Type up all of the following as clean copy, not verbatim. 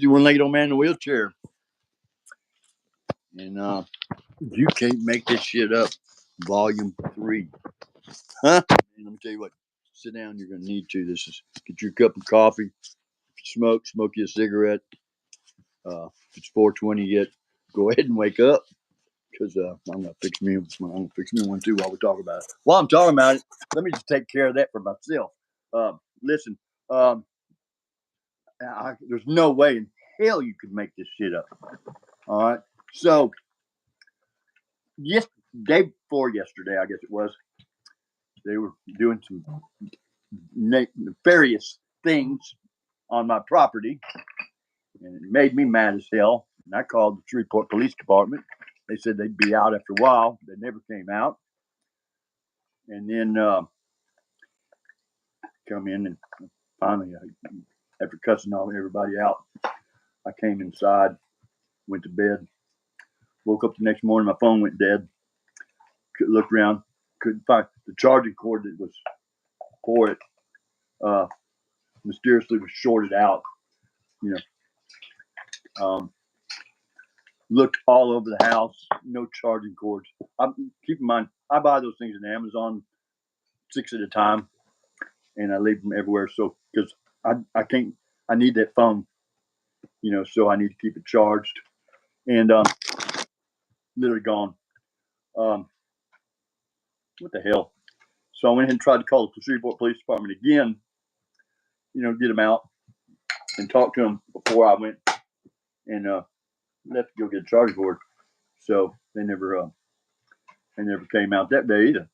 one-legged old man in a wheelchair. And you can't make this shit up. Volume 3. Huh? And let me tell you what. Sit down. You're going to need to. This is get your cup of coffee. Smoke you a cigarette. If it's 4:20 yet, go ahead and wake up. Because I'm going to fix me one too while we talk about it. While I'm talking about it, let me just take care of that for myself. Listen, there's no way in hell you could make this shit up. All right. So, day before yesterday, I guess it was, they were doing some nefarious things on my property, and it made me mad as hell. And I called the Shreveport Police Department. They said they'd be out after a while. They never came out. And then come in, and finally, after cussing everybody out, I came inside, went to bed, woke up the next morning, my phone went dead. Looked around, couldn't find the charging cord that was for it. Mysteriously was shorted out. You know, looked all over the house, no charging cords. Keep in mind, I buy those things on Amazon 6 at a time, and I leave them everywhere. So because I can't, I need that phone, so I need to keep it charged. And literally gone. What the hell? So I went ahead and tried to call the Shreveport Police Department again, get them out and talk to them before I went and left to go get a charging cord. So they never came out that day either.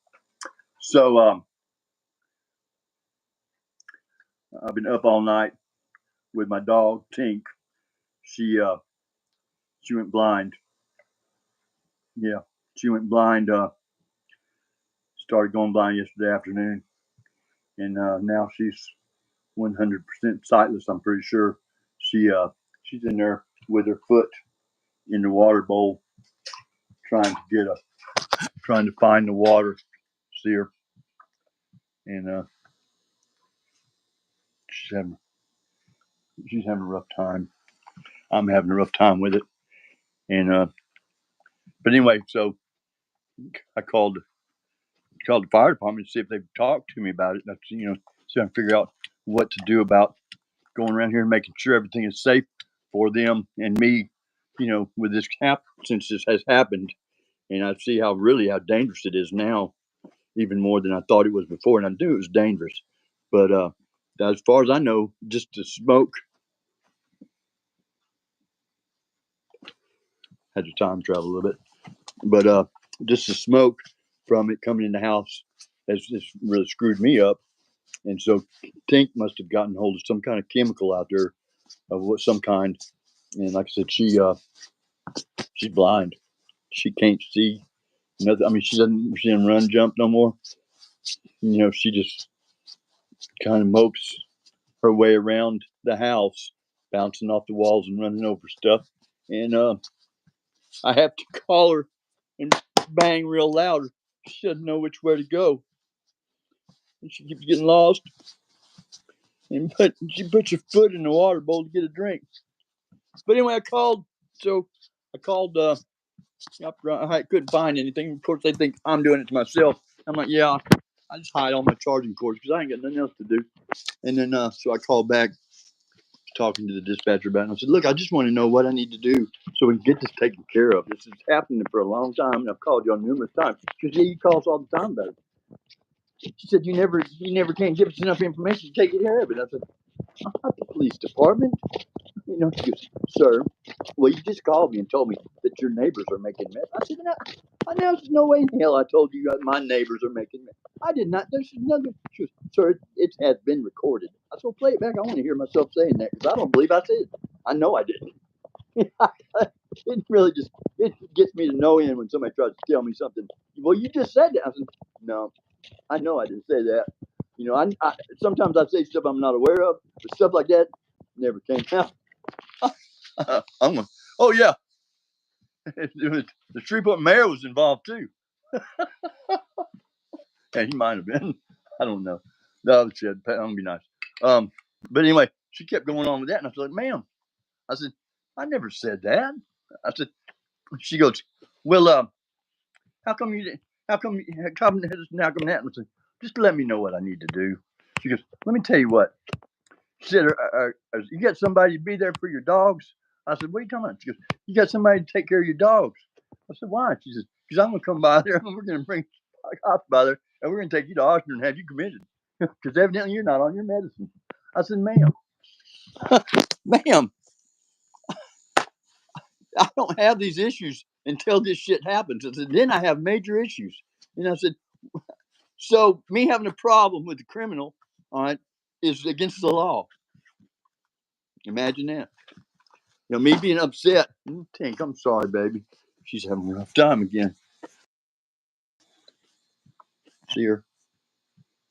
So I've been up all night with my dog Tink. She went blind. Yeah, she went blind. Started going blind yesterday afternoon, and now she's 100% sightless. I'm pretty sure. She's in there with her foot in the water bowl, trying to find the water. See her, and she's having a rough time. I'm having a rough time with it, and but anyway, so I called the fire department to see if they'd talk to me about it. That's see if I can figure out what to do about going around here and making sure everything is safe for them and me. With this since this has happened, and I see how dangerous it is now, even more than I thought it was before. And I knew it was dangerous, but as far as I know, just the smoke had to time travel a little bit, but just the smoke from it coming in the house has just really screwed me up. And so Tink must have gotten hold of some kind of chemical out there of some kind. And like I said, she's blind. She can't see nothing. I mean, she doesn't run, jump no more. She just kind of mopes her way around the house, bouncing off the walls and running over stuff. And I have to call her and bang real loud. She doesn't know which way to go. And she keeps getting lost. And she puts her foot in the water bowl to get a drink. But anyway, I called. I couldn't find anything. Of course, they think I'm doing it to myself. I'm like, yeah, I just hide all my charging cords because I ain't got nothing else to do. And then, so I called back, talking to the dispatcher about it. And I said, look, I just want to know what I need to do so we can get this taken care of. This is happening for a long time, and I've called you on numerous times. She goes, yeah, you call us all the time about it. She said, you never can give us enough information to take care of it. I said, I'm not the police department. She goes, sir, well, you just called me and told me that your neighbors are making mess. I said, no, there's no way in hell I told you that my neighbors are making mess. I did not. There's nothing. She goes, sir, it has been recorded. I said, well, play it back. I want to hear myself saying that because I don't believe I said it. I know I didn't. It really it gets me to no end when somebody tries to tell me something. Well, you just said that. I said, no, I know I didn't say that. I sometimes I say stuff I'm not aware of, but stuff like that never came out. Oh yeah, the Shreveport mayor was involved too. Yeah, he might have been. I don't know. No, shit, that would be nice. But anyway, she kept going on with that, and I was like, ma'am, I said, I never said that. I said, she goes, well, how come you didn't, how come that? I said, just let me know what I need to do. She goes, let me tell you what. She said, you got somebody to be there for your dogs? I said, what are you talking about? She goes, you got somebody to take care of your dogs. I said, why? She says, because I'm going to come by there and we're going to bring cops by there and we're going to take you to Austin and have you committed. Because evidently you're not on your medicine. I said, ma'am, ma'am, I don't have these issues until this shit happens. I said, then I have major issues. And I said, so me having a problem with the criminal, all right, is against the law. Imagine that. You know, me being upset. Tink, I'm sorry, baby. She's having a rough time again. See her?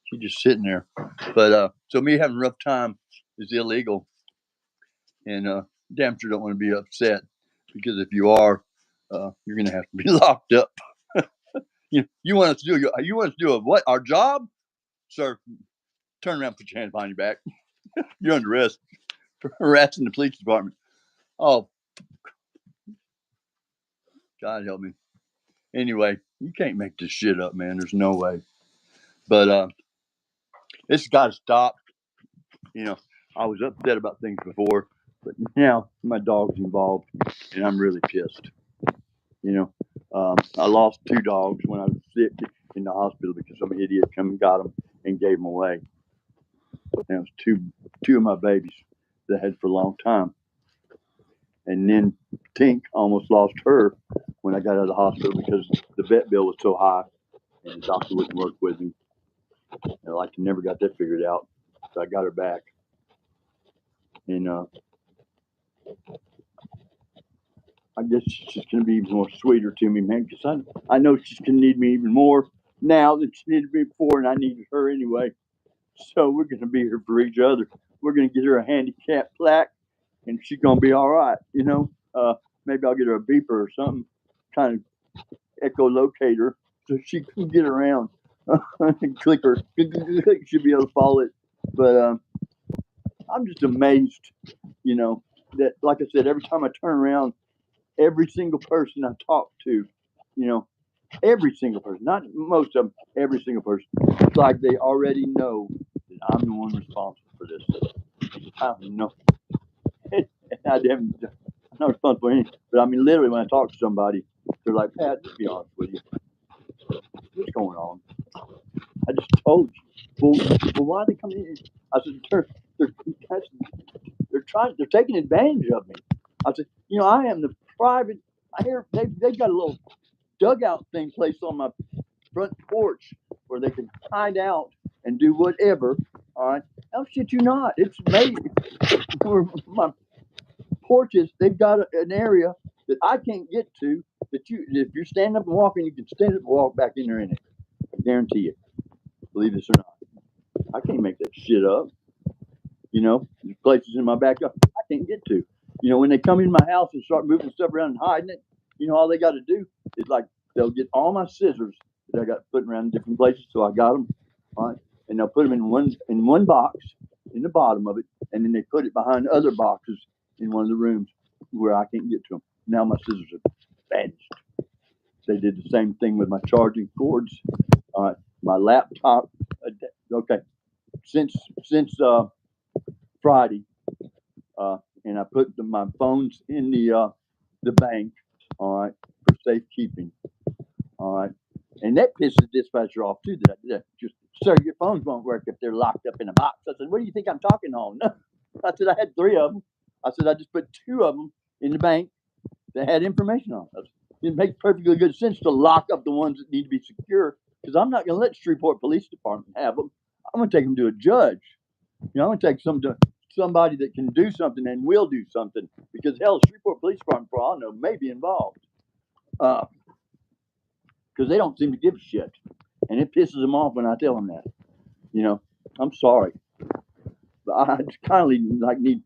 She's just sitting there. But so me having a rough time is illegal. And damn sure don't want to be upset. Because if you are, you're gonna have to be locked up. You want us to do a what? Our job? Sir, turn around, put your hands behind your back. You're under arrest for harassing the police department. Oh, God help me. Anyway, you can't make this shit up, man. There's no way. But it's got to stop. You know, I was upset about things before, but now my dog's involved, and I'm really pissed. You know, I lost 2 dogs when I was sick in the hospital because some idiot come and got them and gave them away. And it was two of my babies that I had for a long time. And then Tink almost lost her when I got out of the hospital because the vet bill was so high and the doctor wouldn't work with me. And I never got that figured out. So I got her back. And I guess she's going to be even more sweeter to me, man, because I know she's going to need me even more now than she needed me before, and I needed her anyway. So we're going to be here for each other. We're going to get her a handicap plaque, and she's going to be all right, you know. Maybe I'll get her a beeper or something, kind of echolocator, so she can get around and click her. She'll be able to follow it. But I'm just amazed, you know, that, like I said, every time I turn around, every single person I talk to, you know, every single person, not most of them, every single person, it's like they already know that I'm the one responsible for this. I don't know. I'm not responsible for anything. But I mean, literally, when I talk to somebody, they're like, Pat, to be honest with you, what's going on? I just told you. Well, why are they coming in? I said, they're taking advantage of me. I said, you know, I am the private. I hear they've got a little dugout thing placed on my front porch where they can hide out and do whatever. All right. Oh shit, you not. It's made for my porches. They've got an area that I can't get to. That you, if you're standing up and walking, you can stand up and walk back in there in it. I guarantee you. Believe this or not. I can't make that shit up. You know, there's places in my backyard I can't get to. You know, when they come in my house and start moving stuff around and hiding it, you know, all they got to do is like they'll get all my scissors that I got put around in different places. So I got them, all right, and they'll put them in one box in the bottom of it, and then they put it behind other boxes in one of the rooms where I can't get to them. Now my scissors are vanished. They did the same thing with my charging cords. All right, my laptop. Okay, since Friday, and I put my phones in the bank, all right, for safekeeping, all right, and that pisses the dispatcher off too. That just, sir, your phones won't work if they're locked up in a box. I said, what do you think I'm talking on? I said, I had 3 of them. I said, I just put 2 of them in the bank that had information on them. It makes perfectly good sense to lock up the ones that need to be secure, because I'm not going to let Shreveport Police Department have them. I'm going to take them to a judge. You know, I'm going to take somebody that can do something and will do something, because hell, Shreveport Police Department, for all I know, may be involved, because they don't seem to give a shit, and it pisses them off when I tell them that. You know, I'm sorry, but I just kindly like need,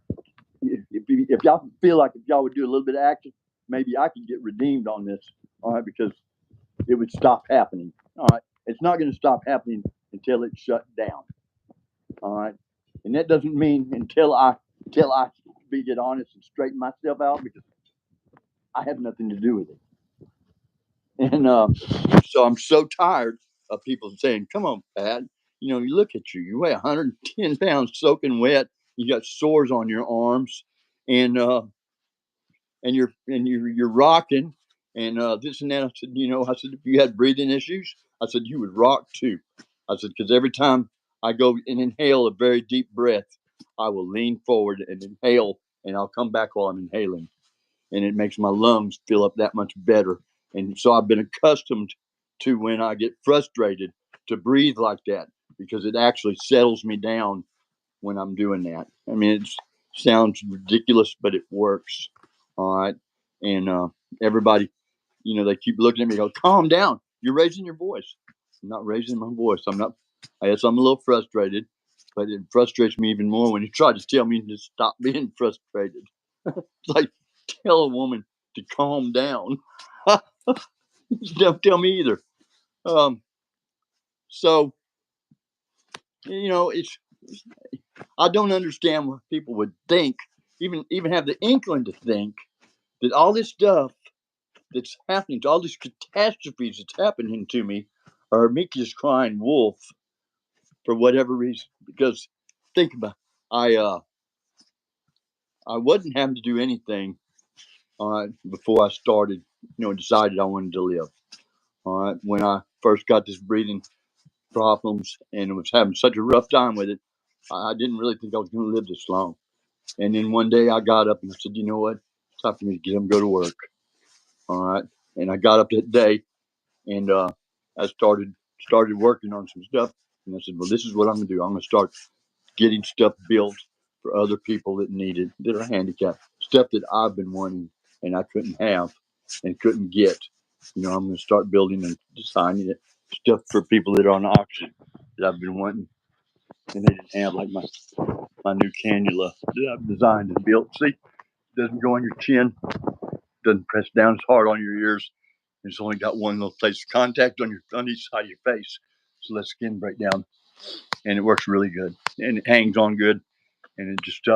if y'all feel like if y'all would do a little bit of action, maybe I could get redeemed on this, all right, because it would stop happening. All right, it's not going to stop happening until it's shut down. All right, and that doesn't mean until I get honest and straighten myself out because I have nothing to do with it. And so I'm so tired of people saying, "Come on, Pat, you know, you look at you. You weigh 110 pounds, soaking wet. You got sores on your arms, and you're rocking, and this and that." I said, I said, if you had breathing issues, I said you would rock too. I said because every time I go and inhale a very deep breath, I will lean forward and inhale, and I'll come back while I'm inhaling, and it makes my lungs fill up that much better. And so I've been accustomed to when I get frustrated to breathe like that because it actually settles me down when I'm doing that. I mean, it sounds ridiculous, but it works. All right. And everybody, they keep looking at me and go, calm down. You're raising your voice. I'm not raising my voice. I'm not. I guess I'm a little frustrated, but it frustrates me even more when you try to tell me to stop being frustrated. It's like, tell a woman to calm down. Don't tell me either. So, it's I don't understand what people would think, even have the inkling to think that all this stuff that's happening, to all these catastrophes that's happening to me, are me just crying wolf for whatever reason. Because think about it, I wasn't having to do anything before I started, decided I wanted to live. All right, when I first got this breathing problems and was having such a rough time with it, I didn't really think I was going to live this long. And then one day I got up and I said, you know what? It's time for me to get up and go to work. All right. And I got up that day and I started working on some stuff. And I said, well, this is what I'm going to do. I'm going to start getting stuff built for other people that need it, that are handicapped, stuff that I've been wanting and I couldn't have and couldn't get. I'm going to start building and designing it, stuff for people that are on oxygen that I've been wanting and they didn't have, like my new cannula that I've designed and built. See, it doesn't go on your chin, doesn't press down as hard on your ears. It's only got one little place of contact on each side of your face, so let skin break down, and it works really good, and it hangs on good, and it just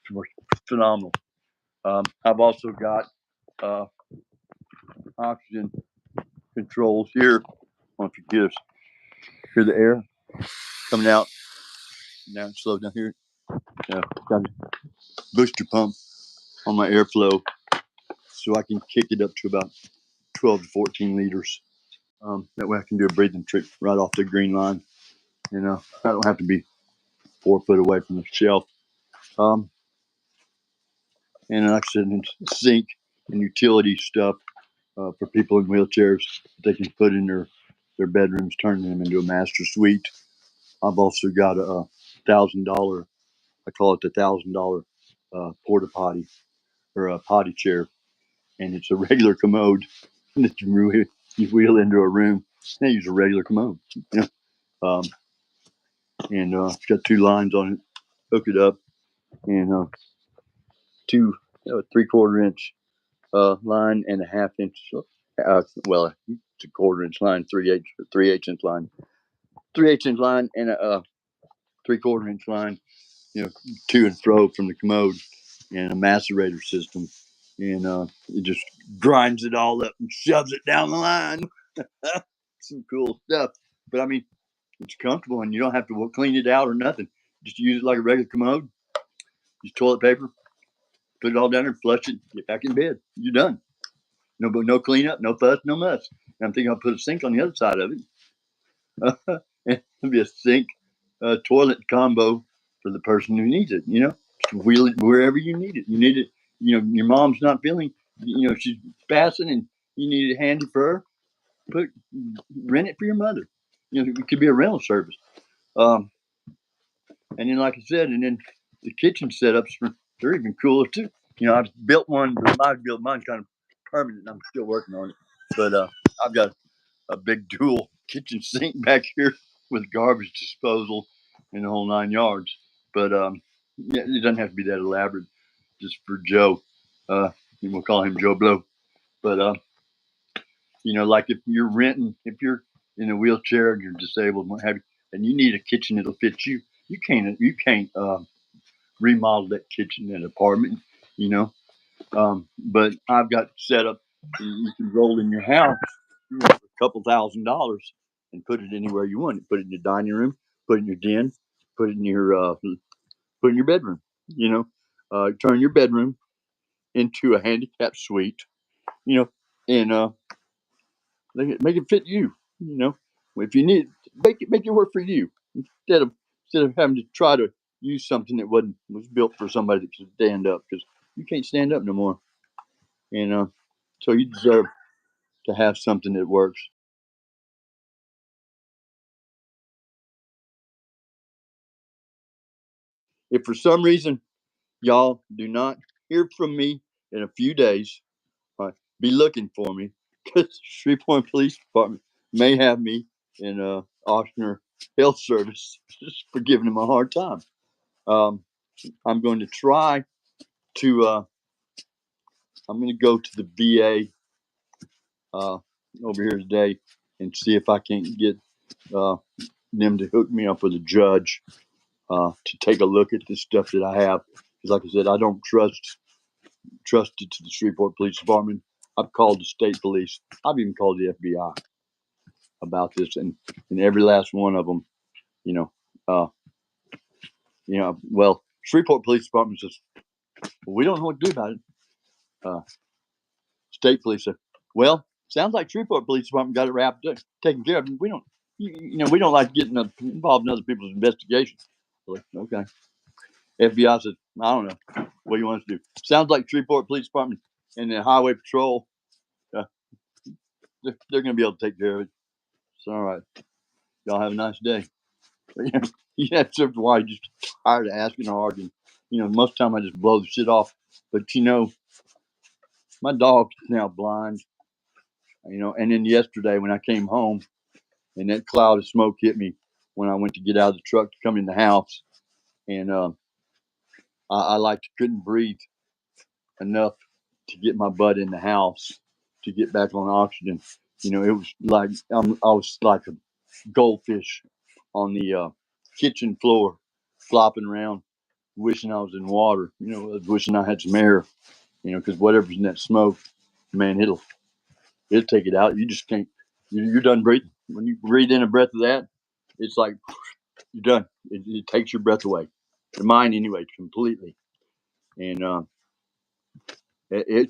works phenomenal. I've also got oxygen controls here. I don't know if you get us, hear the air coming out. Now it's slow down here. Got a booster pump on my airflow, so I can kick it up to about 12 to 14 liters. That way I can do a breathing trick right off the green line. I don't have to be 4 foot away from the shelf. And like I said, sink and utility stuff for people in wheelchairs they can put in their bedrooms, turning them into a master suite. I've also got a $1,000, I call it the $1,000 porta potty or a potty chair, and it's a regular commode that you wheel into a room. They use a regular commode, um, and it's got 2 lines on it. Hook it up, and 2 3/4 inch line and a 1/2 inch. Well, it's a 1/4 inch line, 3/8 inch line, 3/8 inch line, and a 3/4 inch line. To and fro from the commode, and a macerator system, and it just grinds it all up and shoves it down the line. Some cool stuff, but I mean, it's comfortable, and you don't have to clean it out or nothing. Just use it like a regular commode. Use toilet paper, put it all down there, flush it, get back in bed. You're done. No cleanup, no fuss, no muss. And I'm thinking I'll put a sink on the other side of it. It'll be a sink toilet combo for the person who needs it. Just wheel it wherever you need it. You need it. Your mom's not feeling. She's passing, and you need it handy for her. Rent it for your mother. It could be a rental service. And then, like I said, and then the kitchen setups they're even cooler too. I built one, but mine's kind of permanent. I'm still working on it, but I've got a big dual kitchen sink back here with garbage disposal and the whole 9 yards. But yeah, it doesn't have to be that elaborate. Just for Joe, we'll call him Joe Blow. But like if you're in a wheelchair and you're disabled, and what have you, and you need a kitchen that'll fit you, you can't remodel that kitchen and apartment, you know. But I've got set up. You can roll in your house, for a couple $1,000 and put it anywhere you want. Put it in your dining room, put it in your den, put it in your bedroom. You know, turn your bedroom into a handicap suite. You know, and make it fit you. You know, if you need, make it work for you instead of having to try to use something that was built for somebody that can stand up, because you can't stand up no more. You know, so you deserve to have something that works. If for some reason y'all do not hear from me in a few days, be looking for me, because Shreveport Police Department may have me in Ochsner Health Service just for giving them a hard time. Um, I'm going to try to. I'm going to go to the VA over here today and see if I can't get uh, them to hook me up with a judge to take a look at the stuff that I have. Because, like I said, I don't trust it to the Shreveport Police Department. I've called the state police. I've even called the FBI about this, and every last one of them, you know, uh, well, Shreveport Police Department says, well, we don't know what to do about it. Uh, State police said, well, sounds like Shreveport Police Department got it wrapped up, taken care of. We don't, we don't like getting involved in other people's investigations. Like, okay. FBI said, I don't know. What do you want us to do? Sounds like Shreveport Police Department and the Highway Patrol, uh, they're going to be able to take care of it. It's all right. Y'all have a nice day. That's why I just tired of asking or arguing. Most of the time I just blow the shit off. But my dog is now blind. And then yesterday when I came home and that cloud of smoke hit me when I went to get out of the truck to come in the house, and I like couldn't breathe enough to get my butt in the house to get back on oxygen. It was like I was like a goldfish on the kitchen floor, flopping around, wishing I was in water. Wishing I had some air. Because whatever's in that smoke, man, it'll take it out. You just can't. You're done breathing. When you breathe in a breath of that, it's like you're done. It takes your breath away. Mine anyway, completely. And it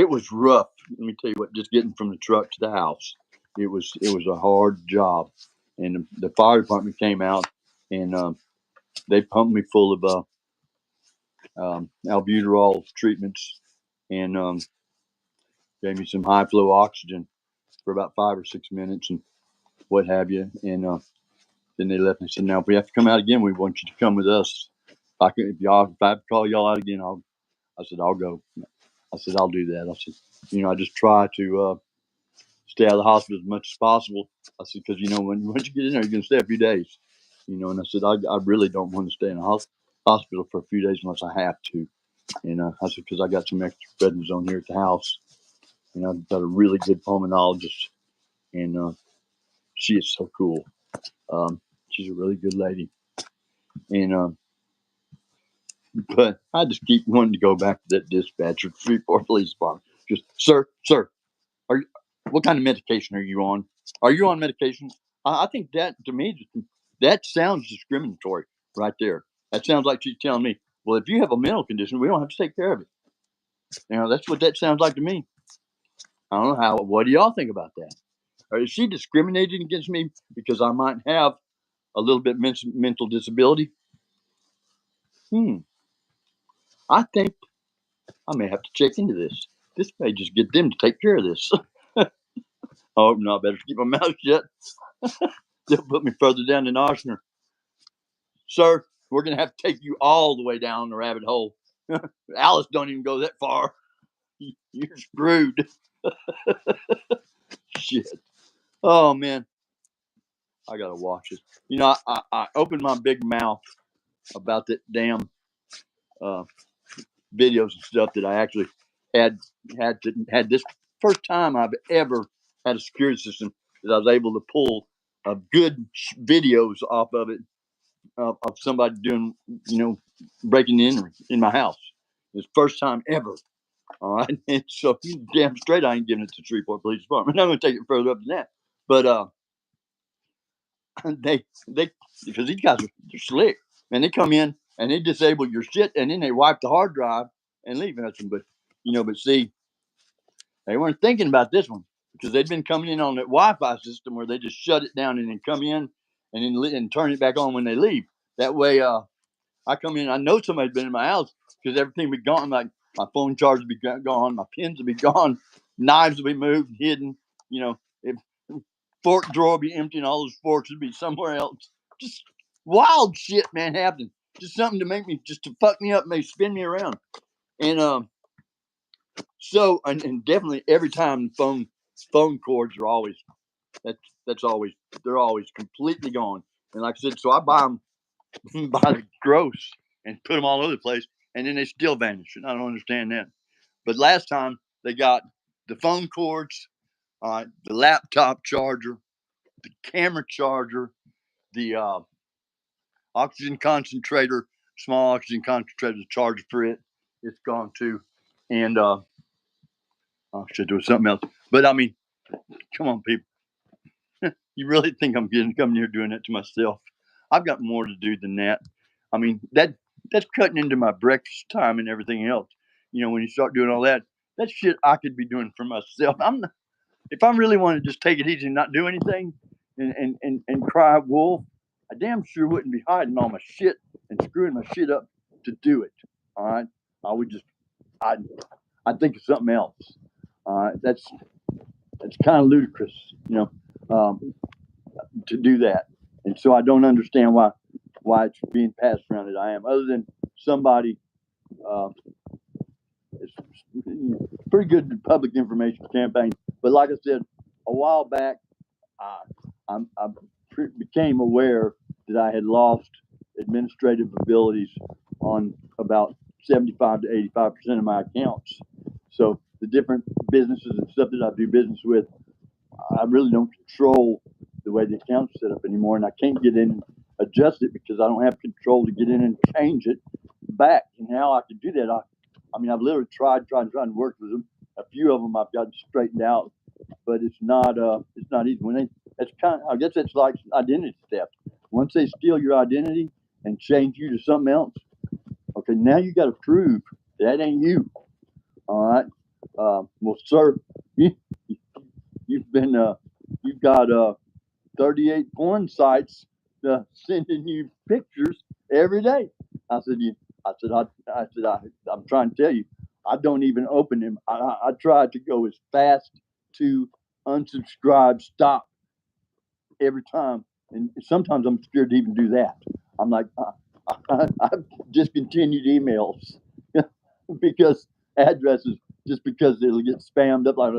was rough. Let me tell you what. Just getting from the truck to the house, it was a hard job. And the fire department came out and they pumped me full of albuterol treatments and gave me some high flow oxygen for about 5 or 6 minutes and what have you. And then they left and said, now if we have to come out again, we want you to come with us. If I have to call y'all out again, I said, I'll go. I said, I'll do that. I said, I just try to stay out of the hospital as much as possible. I said, because, once you get in there, you're going to stay a few days. And I said, I really don't want to stay in a hospital for a few days unless I have to. And I said, because I got some extra prednisone here at the house. And I've got a really good pulmonologist. And she is so cool. She's a really good lady. And but I just keep wanting to go back to that dispatcher, Shreveport Police Department. Just, sir, what kind of medication are you on? Are you on medication? I think that, to me, that sounds discriminatory right there. That sounds like she's telling me, well, if you have a mental condition, we don't have to take care of it. That's what that sounds like to me. I don't know what do y'all think about that? Or is she discriminating against me because I might have a little bit mental disability? I think I may have to check into this. This may just get them to take care of this. Oh, no, I better keep my mouth shut. They'll put me further down than Ochsner. Sir, we're going to have to take you all the way down the rabbit hole. Alice don't even go that far. You're screwed. Shit. Oh, man. I got to watch it. I opened my big mouth about that damn videos and stuff that I actually had this first time I've ever had a security system that I was able to pull good videos off of it of somebody doing, breaking in my house. It's the first time ever. All right, and so damn straight I ain't giving it to Shreveport Police Department. I'm going to take it further up than that. But they because these guys are slick, man. They come in and they disable your shit, and then they wipe the hard drive and leave nothing. But see, they weren't thinking about this one because they'd been coming in on that Wi-Fi system where they just shut it down and then come in and turn it back on when they leave. That way, I come in, I know somebody's been in my house because everything would be gone. Like my phone charger would be gone, my pins would be gone, knives would be moved, hidden. If fork drawer would be empty and all those forks would be somewhere else. Just wild shit, man, happening. Just something to make me, just to fuck me up, maybe spin me around. And and definitely every time phone cords are always that's always they're always completely gone. And like I said, so I buy them by the gross and put them all over the place, and then they still vanish. And I don't understand that. But last time they got the phone cords, the laptop charger, the camera charger, the oxygen concentrator, small oxygen concentrator, the charger for it. It's gone too. And I should do something else. But I mean, come on, people. You really think I'm coming here doing that to myself? I've got more to do than that. I mean, that's cutting into my breakfast time and everything else. When you start doing all that, that's shit I could be doing for myself. If I really want to just take it easy and not do anything and cry wolf, I damn sure wouldn't be hiding all my shit and screwing my shit up to do it. All right, I would just I'd think of something else. All right, that's kind of ludicrous, to do that. And so I don't understand why it's being passed around that I am, other than somebody. It's pretty good public information campaign, but like I said, a while back, I became aware that I had lost administrative abilities on about 75 to 85% of my accounts. So the different businesses and stuff that I do business with, I really don't control the way the account's set up anymore, and I can't get in and adjust it because I don't have control to get in and change it back. And how I can do that, I mean, I've literally tried to work with them. A few of them I've gotten straightened out, but it's not easy. I guess it's like identity theft. Once they steal your identity and change you to something else, okay, now you got to prove that ain't you. All right. Well, sir, you've got 38 porn sites sending you pictures every day. I said, I'm trying to tell you, I don't even open them. I tried to go as fast to unsubscribe, stop every time, and sometimes I'm scared to even do that. I'm like, I've discontinued emails because addresses, just because it'll get spammed up. Like,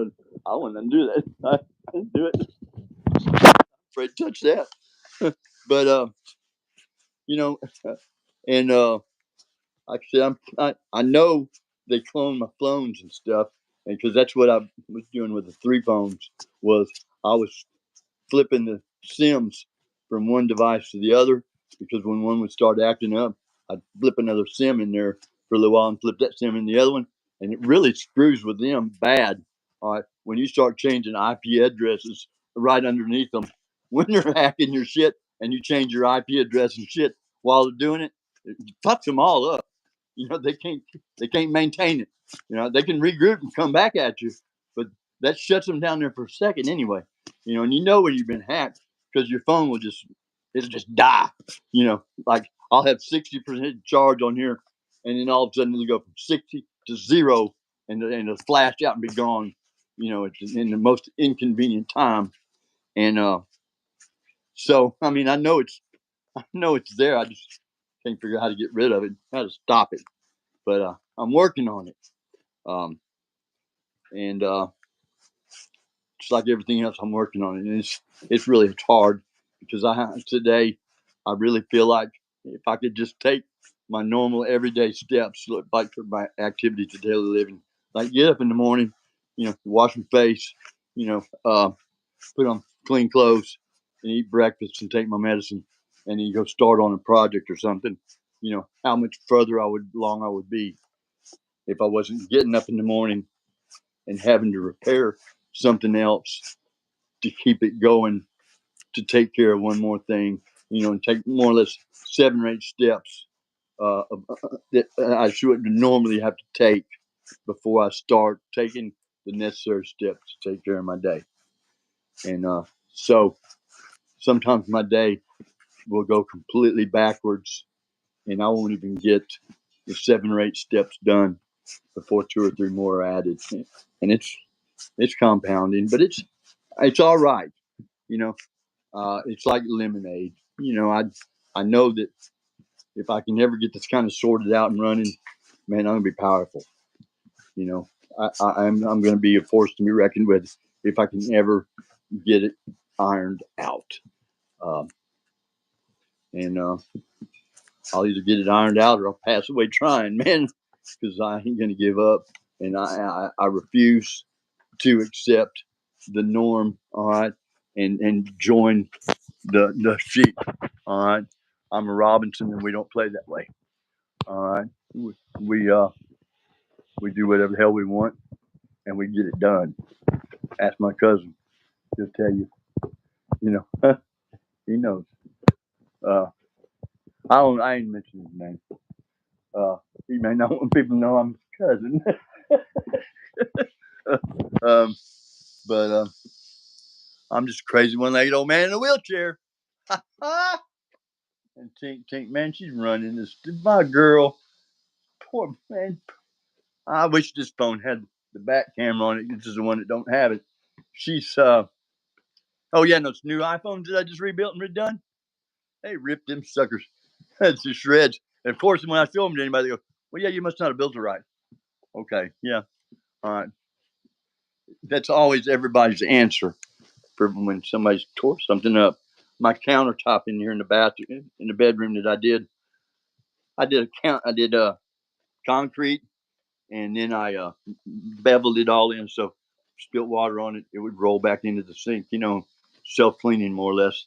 I wouldn't do that. I didn't do it. I'm afraid to touch that. But and like I said, I know they clone my phones and stuff, and because that's what I was doing with the 3 phones, was I was flipping the SIMs from one device to the other, because when one would start acting up, I'd flip another SIM in there for a little while and flip that SIM in the other one, and it really screws with them bad. All right, when you start changing IP addresses right underneath them, when they're hacking your shit and you change your IP address and shit while they're doing it, it fucks them all up. They can't maintain it. They can regroup and come back at you, but that shuts them down there for a second anyway. And when you've been hacked because your phone it'll just die. Like I'll have 60% charge on here, and then all of a sudden it'll go from 60 to 0, and it'll flash out and be gone. It's in the most inconvenient time, and so I mean I know it's there. I just can't figure out how to get rid of it, how to stop it. But I'm working on it, and just like everything else, I'm working on it, and it's really hard because today I really feel like if I could just take my normal everyday steps, like for my activities of daily living, like get up in the morning, wash my face, put on clean clothes, and eat breakfast and take my medicine. and then go start on a project or something, how much further along I would be if I wasn't getting up in the morning and having to repair something else to keep it going, to take care of one more thing, and take more or less 7 or 8 steps that I shouldn't normally have to take before I start taking the necessary steps to take care of my day. And so sometimes my day will go completely backwards, and I won't even get the 7 or 8 steps done before 2 or 3 more are added. And it's compounding, but it's all right. It's like lemonade. I know that if I can ever get this kind of sorted out and running, man, I'm gonna be powerful. I'm going to be a force to be reckoned with if I can ever get it ironed out. Um, and I'll either get it ironed out or I'll pass away trying, man, because I ain't going to give up. And I refuse to accept the norm, all right, and join the sheep, all right. I'm a Robinson, and we don't play that way, all right. We do whatever the hell we want, and we get it done. Ask my cousin; he'll tell you. He knows. Uh, I ain't mentioning his name. He may not want people to know I'm his cousin. um, but I'm just a crazy one-legged old man in a wheelchair. And Tink, man, she's running this. My girl, poor man. I wish this phone had the back camera on it. This is the one that don't have it. She's oh yeah, those new iPhones that I just rebuilt and redone. They ripped them suckers to shreds. And of course, when I show them to anybody, they go, "Well, yeah, you must not have built it right." Okay, yeah, all right. That's always everybody's answer for when somebody's tore something up. My countertop in here in the bathroom, in the bedroom that I did concrete, and then I beveled it all in, so spilt water on it, it would roll back into the sink, self cleaning more or less.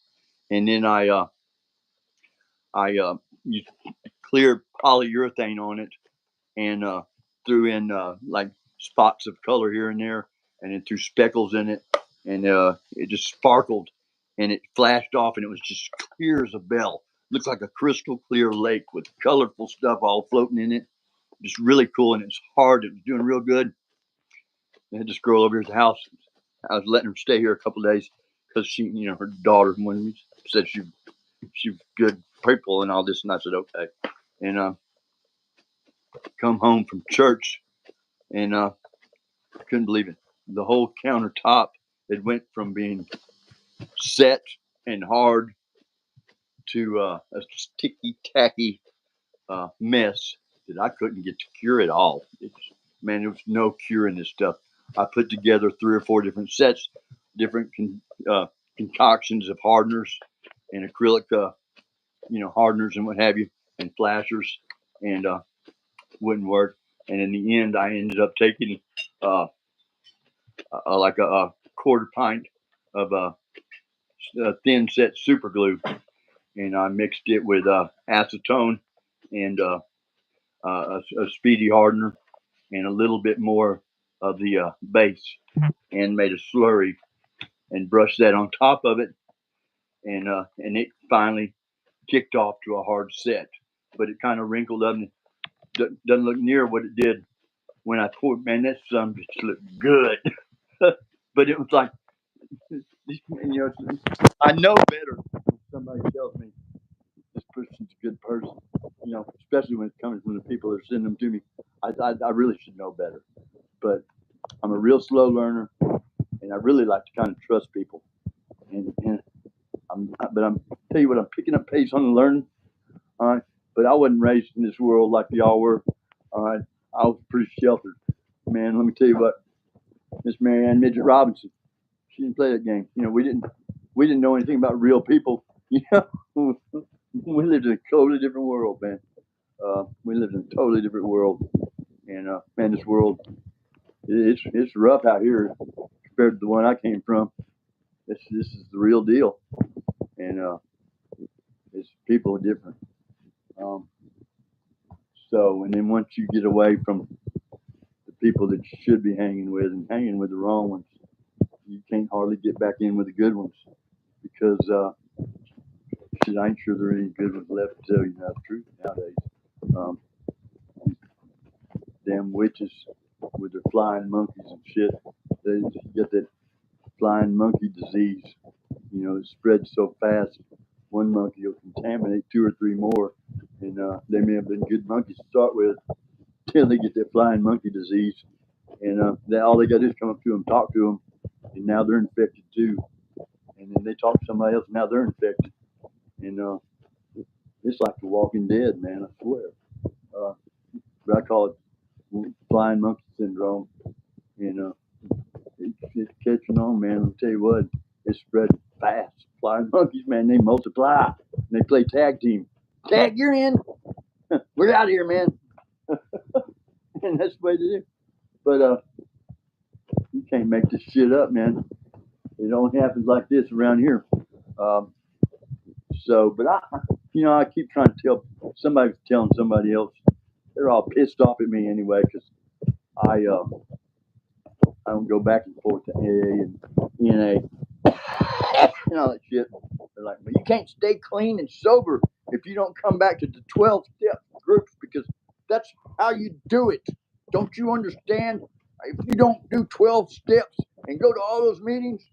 And then I used clear polyurethane on it, and threw in like spots of color here and there, and then threw speckles in it, and it just sparkled, and it flashed off, and it was just clear as a bell. Looks like a crystal clear lake with colorful stuff all floating in it. Just really cool, and it's hard. It was doing real good. I had this girl over here at the house. I was letting her stay here a couple of days because her daughter said she was good people and all this, and I said okay. And come home from church, and couldn't believe it. The whole countertop, it went from being set and hard to a sticky tacky mess that I couldn't get to cure at all. Man, there was no curing this stuff. I put together 3 or 4 different sets, different concoctions of hardeners and acrylic, hardeners and what have you, and flashers, and wouldn't work. And in the end, I ended up taking like a quarter pint of thin set super glue, and I mixed it with acetone and a speedy hardener and a little bit more of the base, and made a slurry and brushed that on top of it, and it finally kicked off to a hard set, but it kind of wrinkled up and doesn't look near what it did when I poured. Man, that sun just looked good. But it was like, I know better when somebody tells me this person's a good person, especially when it's coming from the people that send them to me. I really should know better, but I'm a real slow learner, and I really like to kind of trust people. And I'm tell you what, I'm picking up pace on the learning. All right, but I wasn't raised in this world like y'all were. All right, I was pretty sheltered, man. Let me tell you what, Miss Marianne Midget Robinson, she didn't play that game. We didn't know anything about real people. We lived in a totally different world, man. We lived in a totally different world, and man, this world, it's rough out here compared to the one I came from. This is the real deal, and it's People are different. So, and then once you get away from the people that you should be hanging with and hanging with the wrong ones, you can't hardly get back in with the good ones because shit, I ain't sure there are any good ones left to tell you the truth nowadays. Um, damn witches with their flying monkeys and shit. They get that flying monkey disease. You know, it spreads so fast. One monkey will contaminate two or three more, and they may have been good monkeys to start with till they get that flying monkey disease. And all they got to do is come up to them, talk to them, and now they're infected too. And then they talk to somebody else, and now they're infected. And it's like The Walking Dead, man. I swear. But I call it flying monkey syndrome. You know, it's catching on, man. I'll tell you what, it's spreading fast. Flying monkeys, man, they multiply. And they play tag team. Tag, you're in. We're out of here, man. And that's the way to do. But you can't make this shit up, man. It only happens like this around here. But I keep trying to tell somebody's telling somebody else. They're all pissed off at me anyway because I don't go back and forth to AA and NA and all that shit. They're like, well, you can't stay clean and sober if you don't come back to the 12-step groups because that's how you do it. Don't you understand? If you don't do 12 steps and go to all those meetings,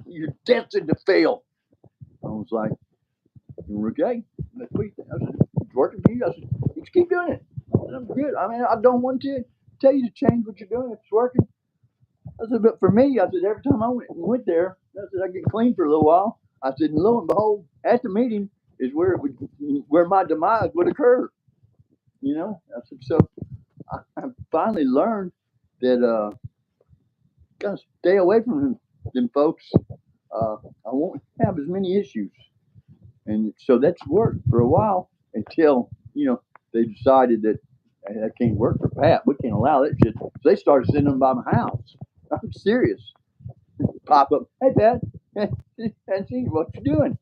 you're destined to fail. I was like, okay, that's what you think. I said, it's working for you. I said, just keep doing it. I'm good. I mean, I don't want to tell you to change what you're doing if it's working. I said, but for me, I said, every time I went there, I said, I get clean for a little while. I said, and lo and behold, at the meeting is where my demise would occur. You know, I said, so I finally learned that gotta stay away from them folks. I won't have as many issues, and so that's worked for a while until they decided that hey, that can't work for Pat. We can't allow that shit. So they started sending them by my house. I'm serious. Pop up, hey Pat, and see what you doing.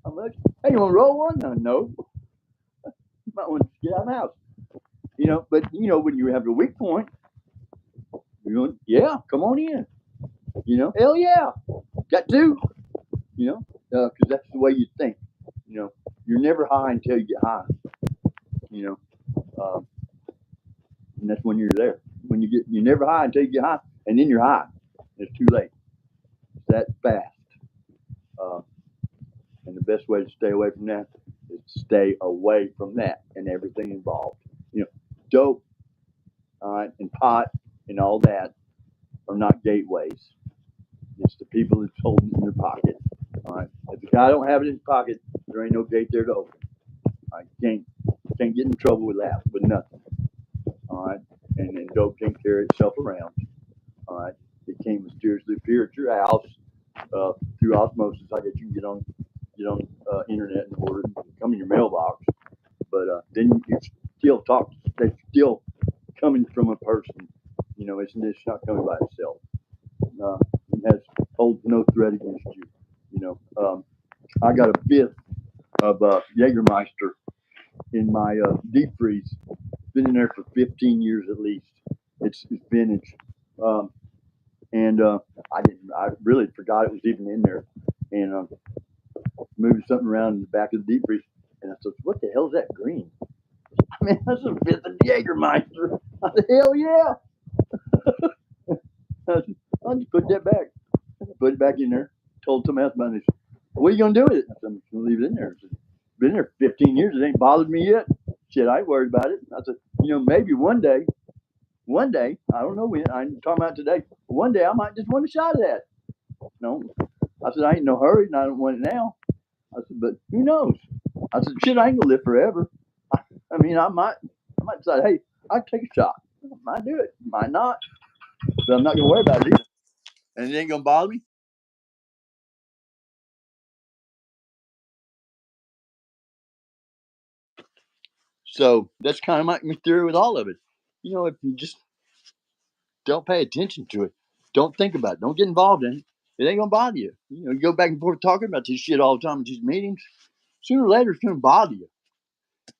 I'm like, hey, you want to roll one? No. You might want to get out of the house. But when you have a weak point, yeah, come on in. Hell yeah, got to. Because that's the way you think. You're never high until you get high. And that's when you're there. You're never high until you get high, and then you're high. It's too late. It's that fast. And the best way to stay away from that is to stay away from that and everything involved. Dope, all right, and pot and all that are not gateways. It's the people that's holding it in their pocket. All right. If the guy don't have it in his pocket, there ain't no gate there to open. I can't get in trouble with that, with nothing. All right. And then dope can't carry itself around. All right. It can't mysteriously appear at your house through osmosis. I guess you can get on internet and order it and come in your mailbox. But then you still talk. They're still coming from a person. It's not coming by itself. It holds no threat against you. I got a fifth of Jägermeister in my deep freeze. It's been in there for 15 years at least. It's vintage, and I really forgot it was even in there, and moved something around in the back of the deep freeze, and I said, "What the hell is that green?" I mean, that's a fifth of Jägermeister. I said, "Hell yeah!" I'll just put that back. Put it back in there. Told somebody else about it. What are you gonna do with it? I said, I'm just gonna leave it in there. It's been there 15 years. It ain't bothered me yet. Shit, I ain't worried about it. I said, maybe one day, I don't know when. I'm talking about today. One day I might just want a shot of that. No, I said I ain't in no hurry, and I don't want it now. I said, but who knows? I said, shit, I ain't gonna live forever. I mean, I might decide, hey, I take a shot. I might do it, might not, but I'm not gonna worry about it either, and it ain't gonna bother me. So that's kind of my theory with all of it. If you just don't pay attention to it, don't think about it, don't get involved in it, it ain't gonna bother you. You go back and forth talking about this shit all the time at these meetings. sooner or later it's going to bother you.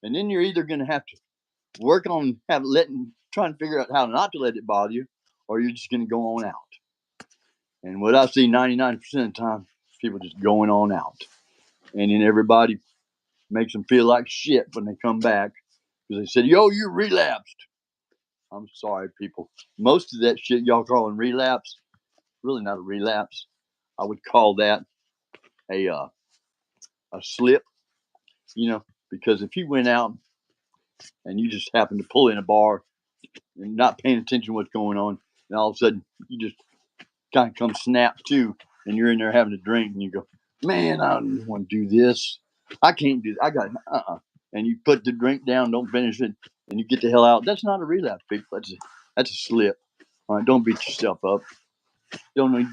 And then you're either going to have to work on trying to figure out how not to let it bother you, or you're just going to go on out. And what I see 99% of the time, people just going on out. And then everybody makes them feel like shit when they come back because they said, yo, you relapsed. I'm sorry, people. Most of that shit y'all calling relapse, really not a relapse. I would call that a slip, because if you went out and you just happened to pull in a bar and not paying attention to what's going on, and all of a sudden you just kind of come snap to, and you're in there having a drink, and you go, man, I don't want to do this. I can't do that. I got and you put the drink down, don't finish it, and you get the hell out. That's not a relapse, people. That's a slip. All right, don't beat yourself up.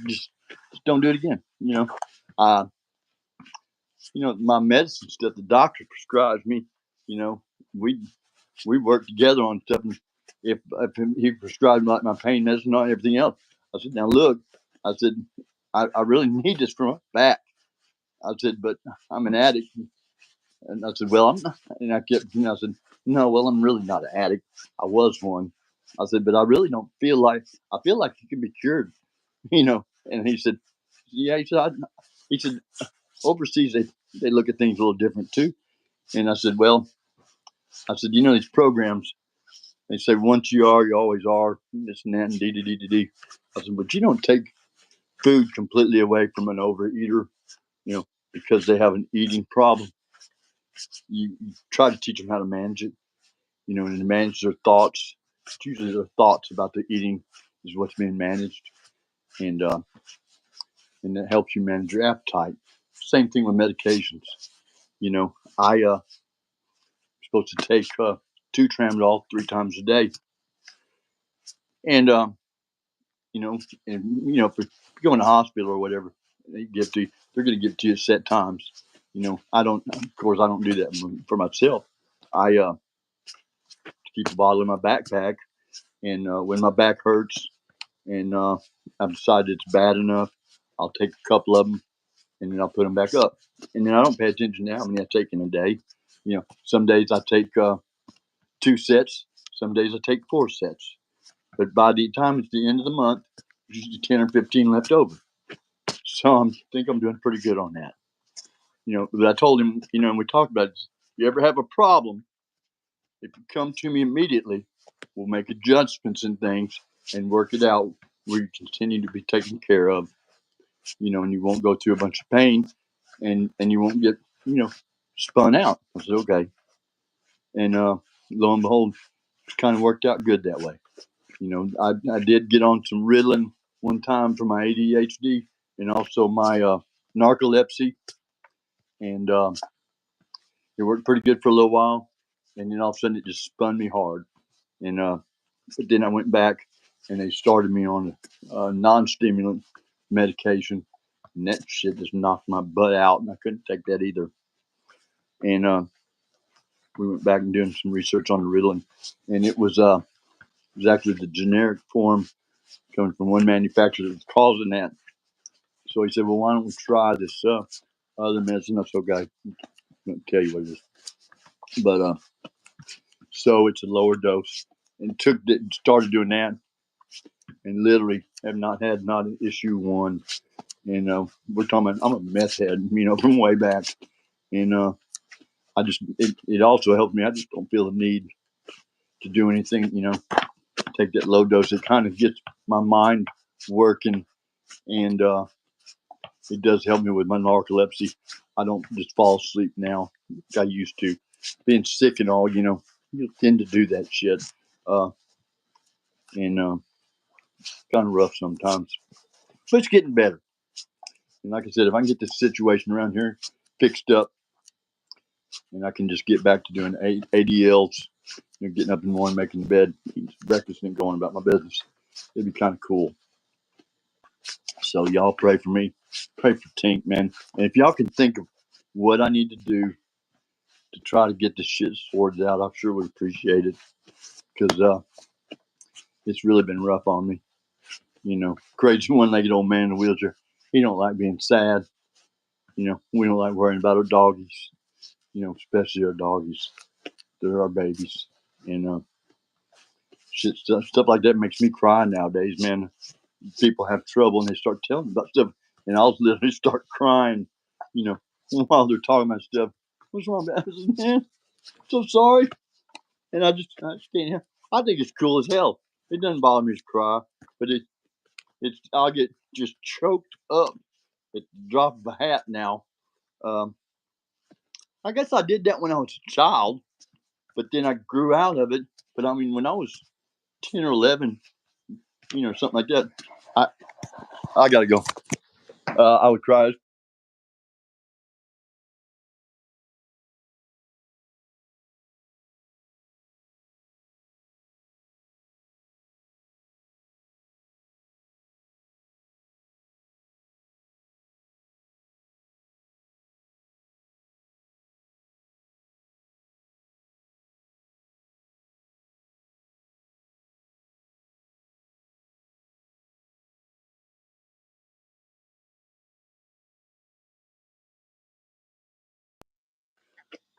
Just don't do it again. My medicine stuff the doctor prescribes me. We work together on stuff. And if he prescribed like my pain medicine and everything else, I said, now look, I said, I really need this for my back. I said, but I'm an addict. And I said, well, I'm not. And I said, no, well, I'm really not an addict. I was one. I said, but I really don't feel like, I feel like you can be cured, And he said, yeah, he said, overseas, they look at things a little different too. And I said, well, these programs, they say once you are, you always are, this and that, and d. I said, but you don't take food completely away from an overeater, because they have an eating problem. You try to teach them how to manage it, and manage their thoughts. It's usually their thoughts about the eating is what's being managed, and that helps you manage your appetite. Same thing with medications. I supposed to take 2 Tramadol 3 times a day, and if you go in the hospital or whatever, they're going to give it to you at set times. I don't do that for myself. I keep a bottle in my backpack, and when my back hurts and I've decided it's bad enough, I'll take a couple of them and then I'll put them back up. And then I don't pay attention to how many I take in a day. Some days I take 2 sets, some days I take 4 sets. But by the time it's the end of the month, there's usually 10 or 15 left over. So I think I'm doing pretty good on that. But I told him, and we talked about it. If you ever have a problem, if you come to me immediately, we'll make adjustments and things and work it out where you continue to be taken care of, and you won't go through a bunch of pain and you won't get, spun out. I said, okay. And lo and behold, it's kind of worked out good that way. I did get on some Ritalin one time for my ADHD and also my narcolepsy. And it worked pretty good for a little while. And then all of a sudden it just spun me hard. And but then I went back and they started me on a non-stimulant medication. And that shit just knocked my butt out. And I couldn't take that either. And we went back and doing some research on the Ritalin. And it was actually the generic form coming from one manufacturer that was causing that. So he said, well, why don't we try this other medicine? That's okay. I'm going to tell you what it is. But so it's a lower dose. And started doing that. And literally have not had an issue one. And we're talking about, I'm a meth head, from way back. And it also helped me. I just don't feel the need to do anything, take that low dose. It kind of gets my mind working. And it does help me with my narcolepsy. I don't just fall asleep now like I used to. Being sick and all, you tend to do that shit. And kind of rough sometimes. But it's getting better. And like I said, if I can get this situation around here fixed up and I can just get back to doing ADLs, getting up in the morning, making the bed, eating breakfast, and going about my business, it'd be kind of cool. So y'all pray for me. Pray for Tink, man. And if y'all can think of what I need to do to try to get this shit sorted out, I sure would appreciate it. Because it's really been rough on me. Crazy one-legged old man in a wheelchair. He don't like being sad. We don't like worrying about our doggies. You know, especially our doggies. They're our babies. And stuff like that makes me cry nowadays, man. People have trouble and they start telling me about stuff, and I'll literally start crying, you know, while they're talking about stuff. What's wrong, man? I said, man, so sorry. And I just can't help. I think it's cool as hell. It doesn't bother me to cry, but I'll get just choked up at the drop of a hat now. Um, I guess I did that when I was a child, but then I grew out of it. But I mean, when I was 10 or 11, you know, something like that, I gotta go. I would cry.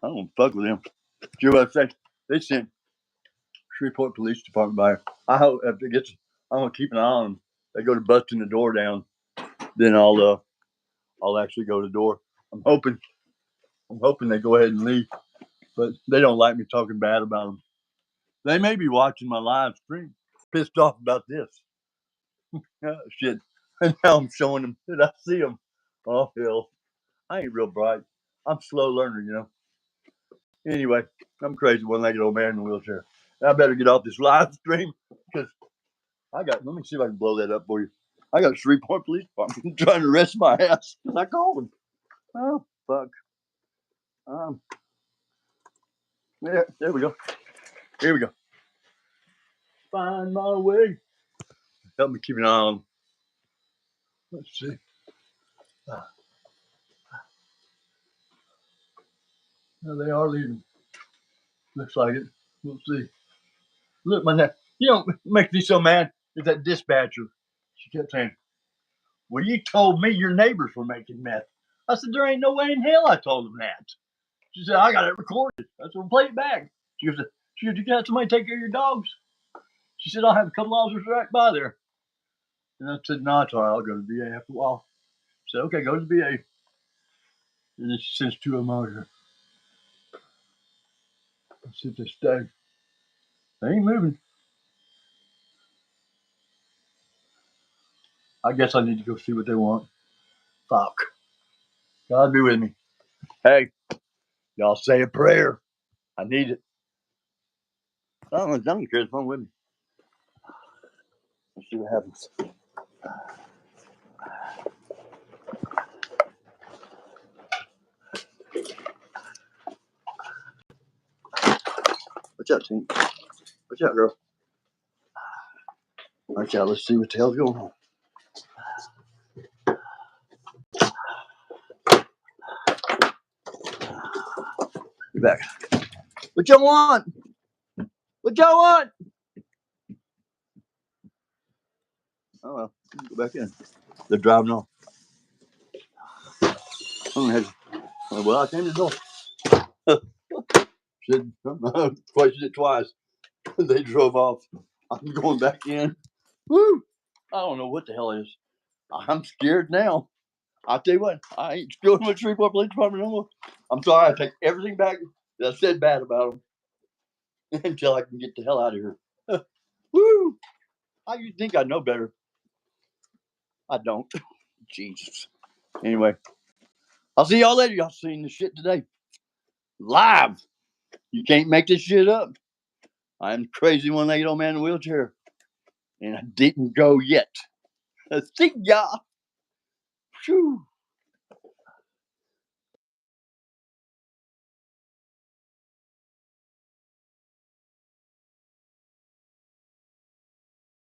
I don't fuck with them. See what I say? They sent Shreveport Police Department by. I hope if it gets, I'm gonna keep an eye on them. They go to busting the door down, then I'll actually go to the door. I'm hoping they go ahead and leave, but they don't like me talking bad about them. They may be watching my live stream, pissed off about this. Shit, and now I'm showing them that I see them. Oh hell, I ain't real bright. I'm a slow learner, you know. Anyway, I'm crazy one-legged old man in a wheelchair. I better get off this live stream because let me see if I can blow that up for you. I got a Shreveport Police Department trying to arrest my ass. I called them. Oh, fuck. Um, there we go. Here we go. Find my way. Help me keep an eye on them. Let's see. No, they are leaving. Looks like it. We'll see. Look, my neck. You know, what makes me so mad is that dispatcher. She kept saying, well, you told me your neighbors were making meth. I said, there ain't no way in hell I told them that. She said, I got it recorded. I said, well, play it back. She goes, you got somebody take care of your dogs? She said, I'll have a couple officers right by there. And I said, no, it's all right. I'll go to the VA after a while. I said, okay, go to the VA. And then she sends two of them out here. Let's see if they stay. They ain't moving. I guess I need to go see what they want. Fuck. God be with me. Hey, y'all say a prayer. I need it. I don't care. It's fun with me. Let's see what happens. Watch out, team. Watch out, girl. Watch out. Let's see what the hell's going on. Be back. What y'all want? What y'all want? Oh well, go back in. They're driving off. Well, I came to the door. Said, questioned it twice. They drove off. I'm going back in. Woo! I don't know what the hell it is. I'm scared now. I'll tell you what, I ain't going with Shreveport Police Department no more. I'm sorry, I take everything back that I said bad about them until I can get the hell out of here. Woo! I used to think I know better. I don't. Jesus. Anyway, I'll see y'all later. Y'all seen this shit today. Live. You can't make this shit up. I'm crazy one-legged old man in a wheelchair. And I didn't go yet. See ya. Phew.